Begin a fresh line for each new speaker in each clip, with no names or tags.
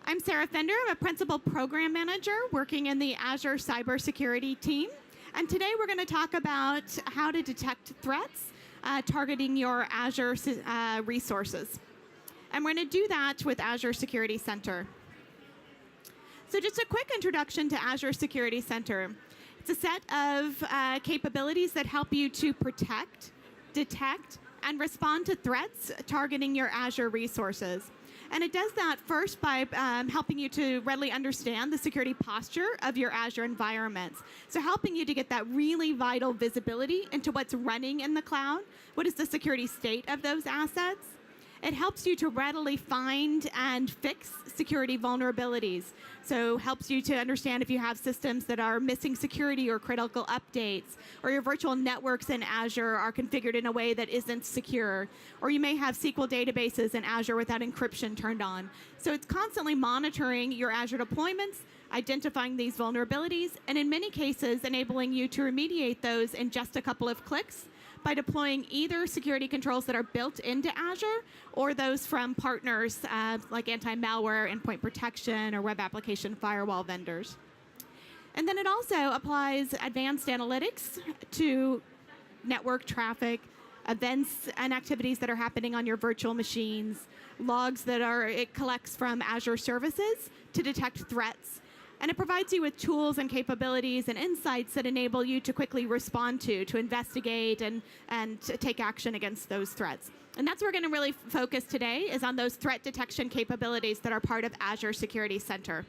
I'm Sarah Fender. I'm a Principal Program Manager working in the Azure Cybersecurity team. And today we're going to talk about how to detect threats targeting your Azure resources. And we're going to do that with Azure Security Center. So just a quick introduction to Azure Security Center. It's a set of capabilities that help you to protect, detect, and respond to threats targeting your Azure resources. And it does that first by helping you to readily understand the security posture of your Azure environments. So helping you to get that really vital visibility into what's running in the cloud. What is the security state of those assets? It helps you to readily find and fix security vulnerabilities. So helps you to understand if you have systems that are missing security or critical updates, or your virtual networks in Azure are configured in a way that isn't secure, or you may have SQL databases in Azure without encryption turned on. So it's constantly monitoring your Azure deployments, identifying these vulnerabilities, and in many cases enabling you to remediate those in just a couple of clicks by deploying either security controls that are built into Azure or those from partners like anti-malware, endpoint protection, or web application firewall vendors. And then it also applies advanced analytics to network traffic, events and activities that are happening on your virtual machines, logs that it collects from Azure services to detect threats. And it provides you with tools and capabilities and insights that enable you to quickly respond to investigate, and to take action against those threats. And that's where we're going to really focus today, is on those threat detection capabilities that are part of Azure Security Center.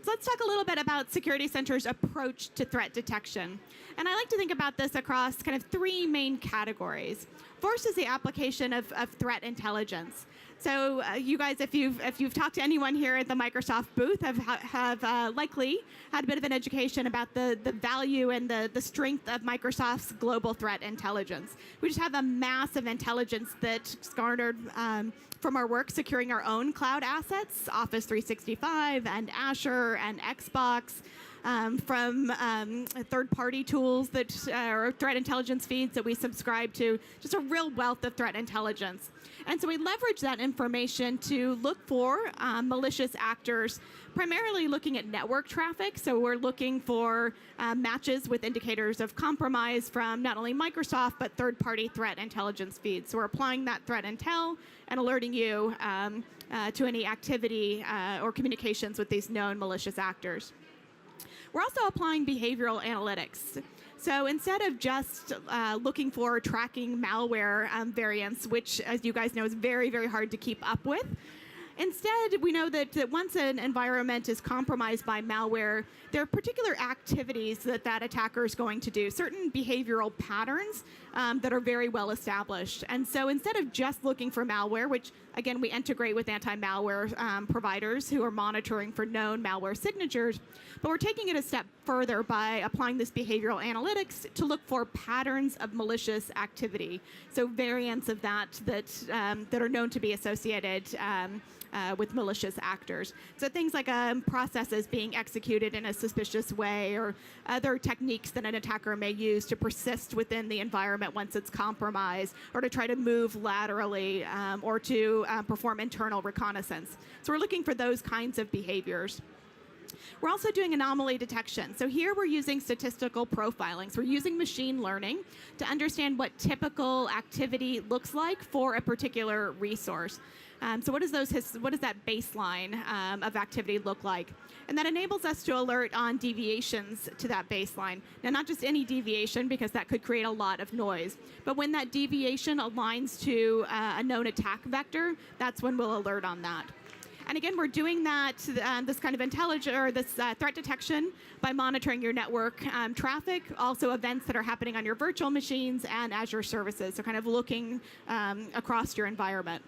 So let's talk a little bit about Security Center's approach to threat detection. And I like to think about this across kind of three main categories. First is the application of threat intelligence. So you guys, if you've talked to anyone here at the Microsoft booth, have likely had a bit of an education about the value and the strength of Microsoft's global threat intelligence. We just have a massive intelligence that's garnered from our work securing our own cloud assets, Office 365 and Azure and Xbox, from third-party tools that are threat intelligence feeds that we subscribe to, just a real wealth of threat intelligence. And so we leverage that information to look for malicious actors, primarily looking at network traffic. So we're looking for matches with indicators of compromise from not only Microsoft, but third-party threat intelligence feeds. So we're applying that threat intel and alerting you to any activity or communications with these known malicious actors. We're also applying behavioral analytics. So instead of just looking for tracking malware variants, which, as you guys know, is very, very hard to keep up with, instead, we know that once an environment is compromised by malware, there are particular activities that attacker is going to do, certain behavioral patterns that are very well established. And so instead of just looking for malware, which, again, we integrate with anti-malware providers who are monitoring for known malware signatures, but we're taking it a step further by applying this behavioral analytics to look for patterns of malicious activity. So variants of that are known to be associated with malicious actors. So things like processes being executed in a suspicious way, or other techniques that an attacker may use to persist within the environment once it's compromised, or to try to move laterally, or to perform internal reconnaissance. So we're looking for those kinds of behaviors. We're also doing anomaly detection. So here we're using statistical profiling. So we're using machine learning to understand what typical activity looks like for a particular resource. So what does that baseline of activity look like? And that enables us to alert on deviations to that baseline. Now, not just any deviation, because that could create a lot of noise, but when that deviation aligns to a known attack vector, that's when we'll alert on that. And again, we're doing that, this kind of intelligence, or this threat detection, by monitoring your network traffic, also events that are happening on your virtual machines and Azure services, so kind of looking across your environment.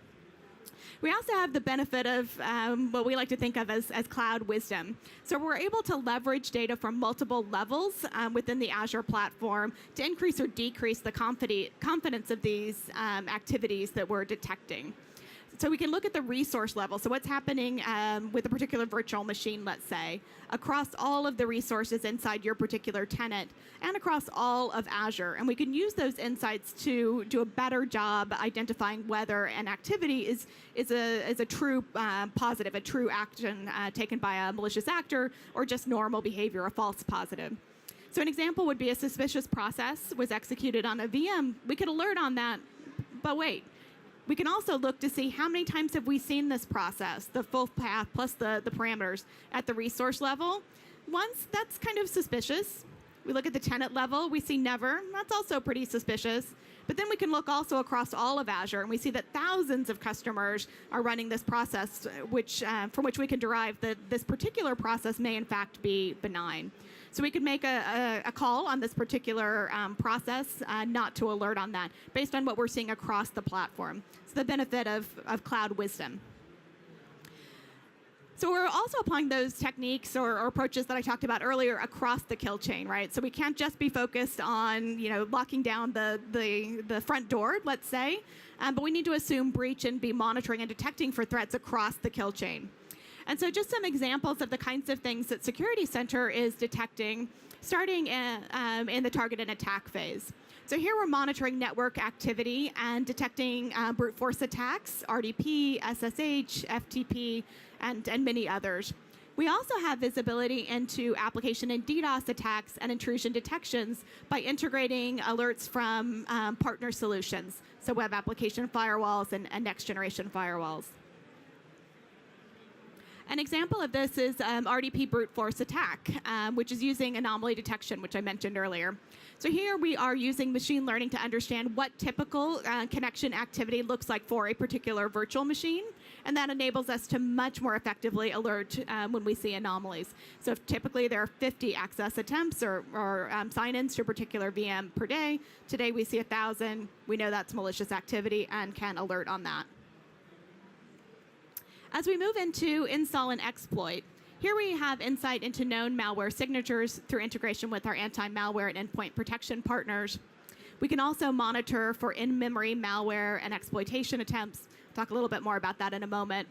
We also have the benefit of what we like to think of as cloud wisdom. So we're able to leverage data from multiple levels within the Azure platform to increase or decrease the confidence of these activities that we're detecting. So we can look at the resource level. So what's happening with a particular virtual machine, let's say, across all of the resources inside your particular tenant and across all of Azure. And we can use those insights to do a better job identifying whether an activity is a true positive, a true action taken by a malicious actor, or just normal behavior, a false positive. So an example would be a suspicious process was executed on a VM. We could alert on that, but wait. We can also look to see how many times have we seen this process, the full path plus the parameters at the resource level. Once, that's kind of suspicious. We look at the tenant level, we see never. That's also pretty suspicious. But then we can look also across all of Azure, and we see that thousands of customers are running this process, from which we can derive that this particular process may in fact be benign. So we could make a call on this particular process, not to alert on that, based on what we're seeing across the platform. It's the benefit of cloud wisdom. So we're also applying those techniques or approaches that I talked about earlier across the kill chain, right? So we can't just be focused on, locking down the front door, let's say, but we need to assume breach and be monitoring and detecting for threats across the kill chain. And so just some examples of the kinds of things that Security Center is detecting, starting in the target and attack phase. So here we're monitoring network activity and detecting brute force attacks, RDP, SSH, FTP, and many others. We also have visibility into application and DDoS attacks and intrusion detections by integrating alerts from partner solutions, so web application firewalls and next generation firewalls. An example of this is RDP brute force attack, which is using anomaly detection, which I mentioned earlier. So here we are using machine learning to understand what typical connection activity looks like for a particular virtual machine, and that enables us to much more effectively alert when we see anomalies. So if typically there are 50 access attempts or sign-ins to a particular VM per day, today we see 1,000. We know that's malicious activity and can alert on that. As we move into install and exploit, here we have insight into known malware signatures through integration with our anti-malware and endpoint protection partners. We can also monitor for in-memory malware and exploitation attempts. Talk a little bit more about that in a moment.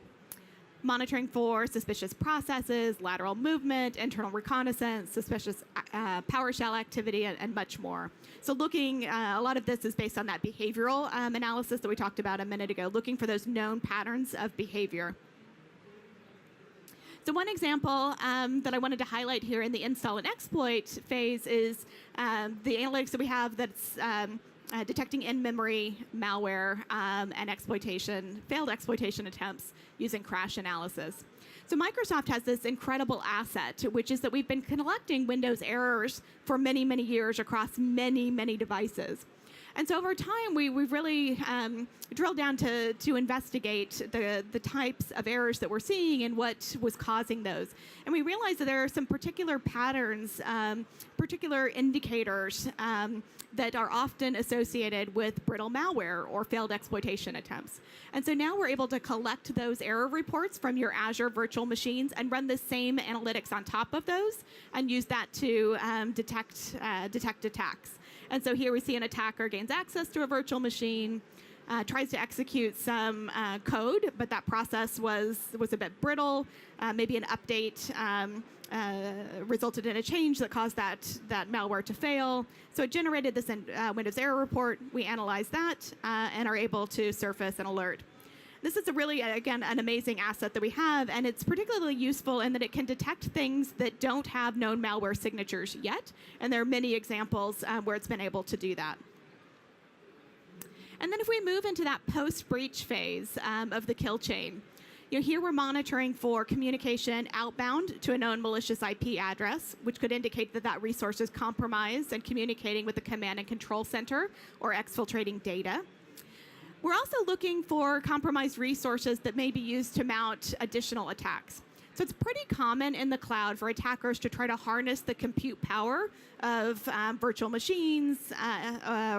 Monitoring for suspicious processes, lateral movement, internal reconnaissance, suspicious PowerShell activity, and much more. So looking, a lot of this is based on that behavioral analysis that we talked about a minute ago, looking for those known patterns of behavior. So one example that I wanted to highlight here in the install and exploit phase is the analytics that we have that's detecting in-memory malware and exploitation, failed exploitation attempts using crash analysis. So Microsoft has this incredible asset, which is that we've been collecting Windows errors for many, many years across many, many devices. And so over time, we've really drilled down to investigate the types of errors that we're seeing and what was causing those. And we realized that there are some particular patterns, particular indicators that are often associated with brittle malware or failed exploitation attempts. And so now we're able to collect those error reports from your Azure virtual machines and run the same analytics on top of those and use that to detect attacks. And so here we see an attacker gains access to a virtual machine, tries to execute some code, but that process was a bit brittle. Maybe an update resulted in a change that caused that malware to fail. So it generated this Windows error report. We analyzed that and are able to surface an alert. This is a really, again, an amazing asset that we have, and it's particularly useful in that it can detect things that don't have known malware signatures yet, and there are many examples where it's been able to do that. And then if we move into that post-breach phase of the kill chain, here we're monitoring for communication outbound to a known malicious IP address, which could indicate that that resource is compromised and communicating with the command and control center or exfiltrating data. We're also looking for compromised resources that may be used to mount additional attacks. So it's pretty common in the cloud for attackers to try to harness the compute power of virtual machines,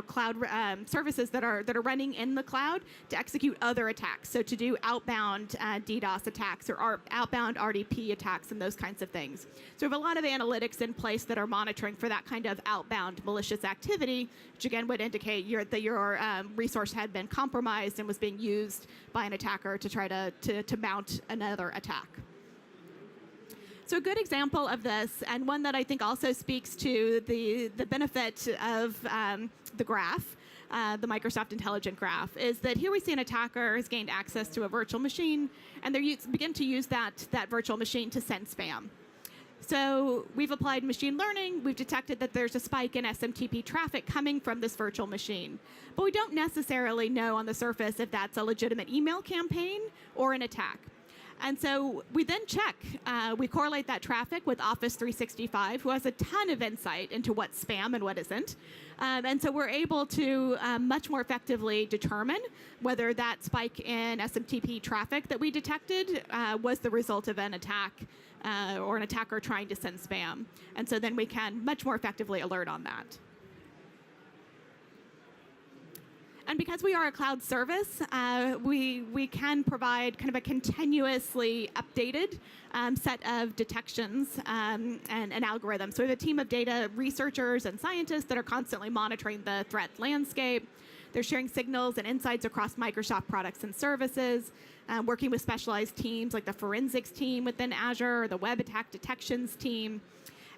cloud services that are running in the cloud to execute other attacks. So to do outbound DDoS attacks or outbound RDP attacks and those kinds of things. So we have a lot of analytics in place that are monitoring for that kind of outbound malicious activity, which again would indicate that your resource had been compromised and was being used by an attacker to try to mount another attack. So a good example of this, and one that I think also speaks to the benefit of the graph, the Microsoft Intelligent Graph, is that here we see an attacker has gained access to a virtual machine, and they begin to use that virtual machine to send spam. So we've applied machine learning. We've detected that there's a spike in SMTP traffic coming from this virtual machine. But we don't necessarily know on the surface if that's a legitimate email campaign or an attack. And so we then check, we correlate that traffic with Office 365, who has a ton of insight into what's spam and what isn't. And so we're able to much more effectively determine whether that spike in SMTP traffic that we detected was the result of an attack or an attacker trying to send spam. And so then we can much more effectively alert on that. And because we are a cloud service, we can provide kind of a continuously updated set of detections and algorithms. So we have a team of data researchers and scientists that are constantly monitoring the threat landscape. They're sharing signals and insights across Microsoft products and services, working with specialized teams like the forensics team within Azure or the web attack detections team.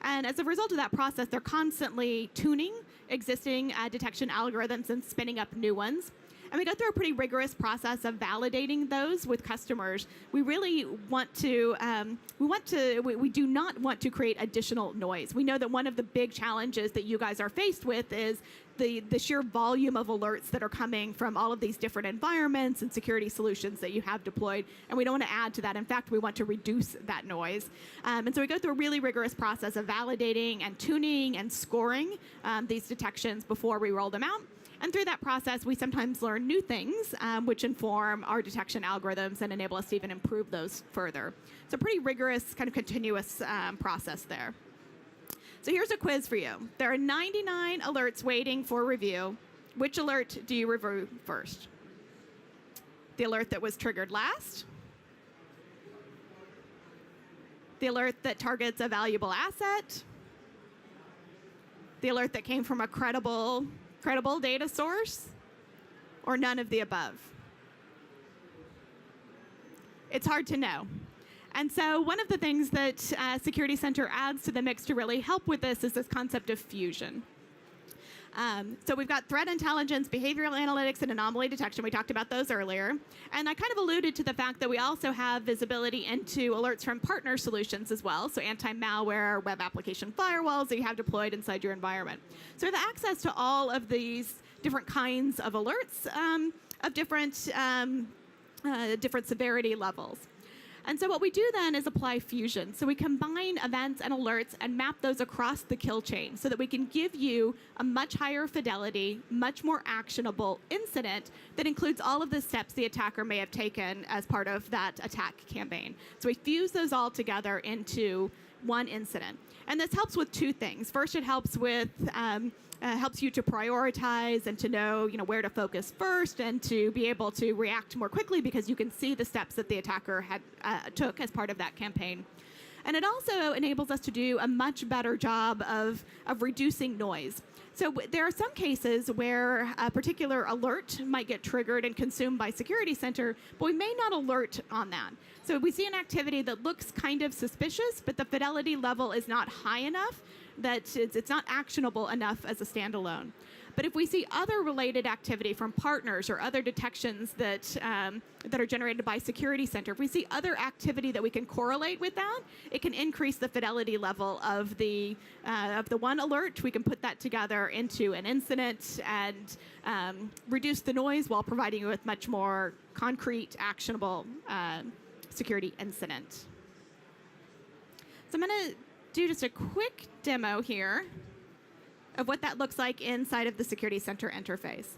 And as a result of that process, they're constantly tuning existing detection algorithms and spinning up new ones. And we go through a pretty rigorous process of validating those with customers. We really want to, we do not want to create additional noise. We know that one of the big challenges that you guys are faced with is the sheer volume of alerts that are coming from all of these different environments and security solutions that you have deployed, and we don't want to add to that. In fact, we want to reduce that noise. And so we go through a really rigorous process of validating and tuning and scoring these detections before we roll them out. And through that process, we sometimes learn new things, which inform our detection algorithms and enable us to even improve those further. So pretty rigorous, kind of continuous process there. So here's a quiz for you. There are 99 alerts waiting for review. Which alert do you review first? The alert that was triggered last? The alert that targets a valuable asset? The alert that came from a credible data source? Or none of the above? It's hard to know. And so one of the things that Security Center adds to the mix to really help with this is this concept of fusion. So we've got threat intelligence, behavioral analytics, and anomaly detection. We talked about those earlier. And I kind of alluded to the fact that we also have visibility into alerts from partner solutions as well. So anti-malware, web application firewalls that you have deployed inside your environment. So we have access to all of these different kinds of alerts of different severity levels. And so what we do then is apply fusion. So we combine events and alerts and map those across the kill chain so that we can give you a much higher fidelity, much more actionable incident that includes all of the steps the attacker may have taken as part of that attack campaign. So we fuse those all together into one incident. And this helps with two things. First, it helps with helps you to prioritize and to know, where to focus first and to be able to react more quickly because you can see the steps that the attacker had took as part of that campaign. And it also enables us to do a much better job of reducing noise. So there are some cases where a particular alert might get triggered and consumed by Security Center, but we may not alert on that. So we see an activity that looks kind of suspicious, but the fidelity level is not high enough that it's not actionable enough as a standalone. But if we see other related activity from partners or other detections that are generated by Security Center, if we see other activity that we can correlate with that, it can increase the fidelity level of the one alert. We can put that together into an incident and reduce the noise while providing you with much more concrete, actionable security incident. So I'm going to do just a quick demo here of what that looks like inside of the Security Center interface.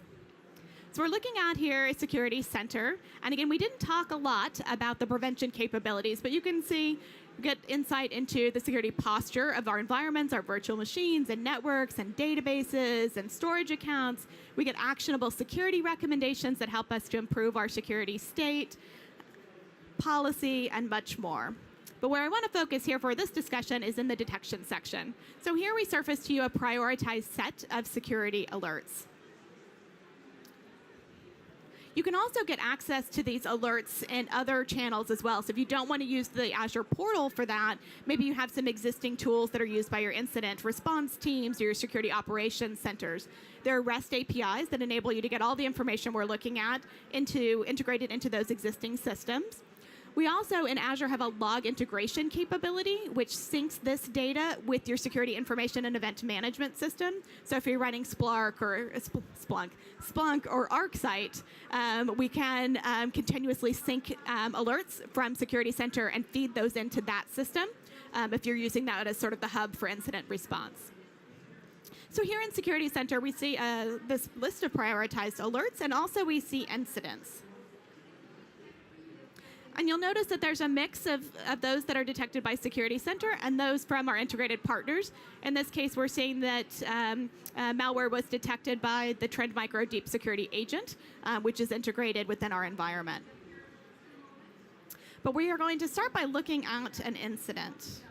So we're looking at here a security center. And again, we didn't talk a lot about the prevention capabilities, but you can see, get insight into the security posture of our environments, our virtual machines and networks and databases and storage accounts. We get actionable security recommendations that help us to improve our security state, policy, and much more. But where I want to focus here for this discussion is in the detection section. So here we surface to you a prioritized set of security alerts. You can also get access to these alerts in other channels as well. So if you don't want to use the Azure portal for that, maybe you have some existing tools that are used by your incident response teams or your security operations centers. There are REST APIs that enable you to get all the information we're looking at integrated into those existing systems. We also, in Azure, have a log integration capability, which syncs this data with your security information and event management system. So if you're running Splunk or ArcSight, we can continuously sync alerts from Security Center and feed those into that system if you're using that as sort of the hub for incident response. So here in Security Center, we see this list of prioritized alerts, and also we see incidents. And you'll notice that there's a mix of those that are detected by Security Center and those from our integrated partners. In this case, we're seeing that malware was detected by the Trend Micro Deep Security Agent, which is integrated within our environment. But we are going to start by looking at an incident.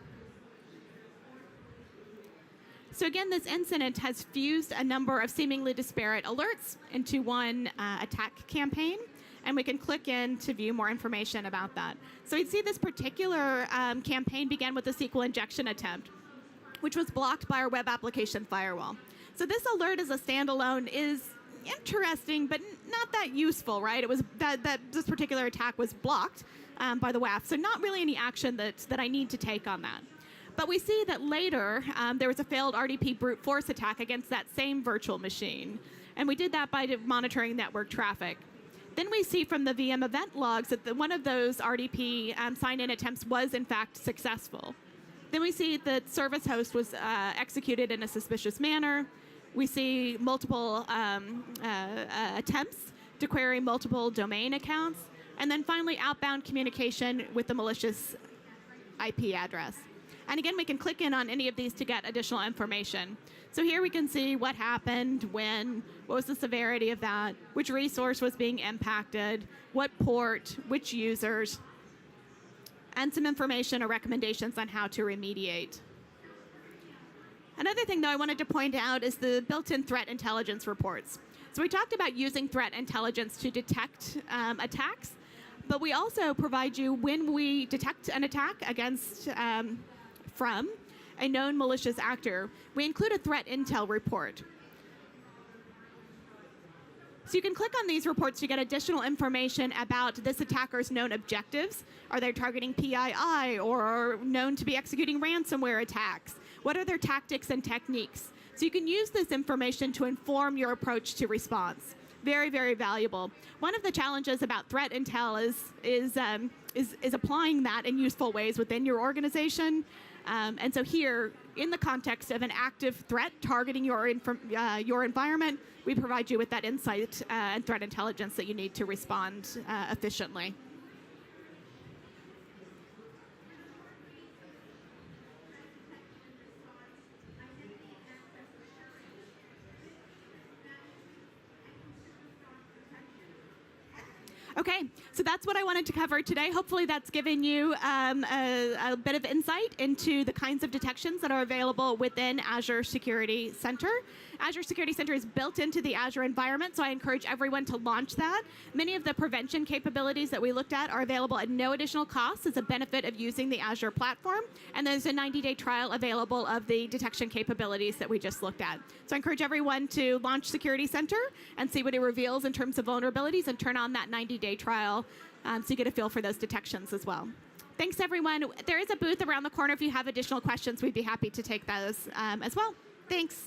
So again, this incident has fused a number of seemingly disparate alerts into one attack campaign. And we can click in to view more information about that. So you'd see this particular campaign began with a SQL injection attempt, which was blocked by our web application firewall. So this alert as a standalone is interesting, but not that useful, right? It was that this particular attack was blocked by the WAF, so not really any action that I need to take on that. But we see that later there was a failed RDP brute force attack against that same virtual machine. And we did that by monitoring network traffic. Then we see from the VM event logs that one of those RDP sign-in attempts was, in fact, successful. Then we see that service host was executed in a suspicious manner. We see multiple attempts to query multiple domain accounts. And then finally, outbound communication with the malicious IP address. And again, we can click in on any of these to get additional information. So here we can see what happened, when, what was the severity of that, which resource was being impacted, what port, which users, and some information or recommendations on how to remediate. Another thing, though, I wanted to point out is the built-in threat intelligence reports. So we talked about using threat intelligence to detect attacks, but we also provide you, when we detect an attack against from a known malicious actor, we include a threat intel report. So you can click on these reports to get additional information about this attacker's known objectives. Are they targeting PII or known to be executing ransomware attacks? What are their tactics and techniques? So you can use this information to inform your approach to response. Very, very valuable. One of the challenges about threat intel is applying that in useful ways within your organization. And so here, in the context of an active threat targeting your environment, we provide you with that insight and threat intelligence that you need to respond efficiently. Okay, so that's what I wanted to cover today. Hopefully that's given you a bit of insight into the kinds of detections that are available within Azure Security Center. Azure Security Center is built into the Azure environment, so I encourage everyone to launch that. Many of the prevention capabilities that we looked at are available at no additional cost as a benefit of using the Azure platform, and there's a 90-day trial available of the detection capabilities that we just looked at. So I encourage everyone to launch Security Center and see what it reveals in terms of vulnerabilities and turn on that 90-day trial so you get a feel for those detections as well. Thanks, everyone. There is a booth around the corner. If you have additional questions, we'd be happy to take those as well. Thanks.